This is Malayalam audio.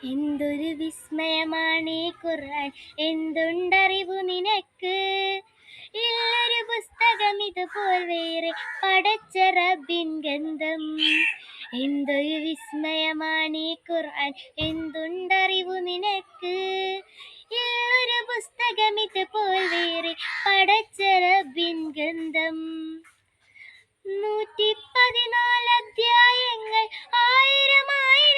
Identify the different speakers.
Speaker 1: എന്തൊരു വിസ്മയമാണ് ഈ ഖുർആൻ, എന്തുണ്ടറിവു നിനക്ക്. ഇല്ലൊരു പുസ്തകം ഇതുപോൽ വേറെ, പടച്ച റബ്ബിൻ ഗന്ധം. എന്തൊരു വിസ്മയമാണ് ഈ ഖുർആൻ, എന്തുണ്ടറിവു നിനക്ക്. ഇല്ലൊരു പുസ്തകം ഇതുപോൽ വേറെ, പടച്ച റബ്ബിൻ ഗന്ധം. 114 അധ്യായങ്ങൾ, ആയിരമായി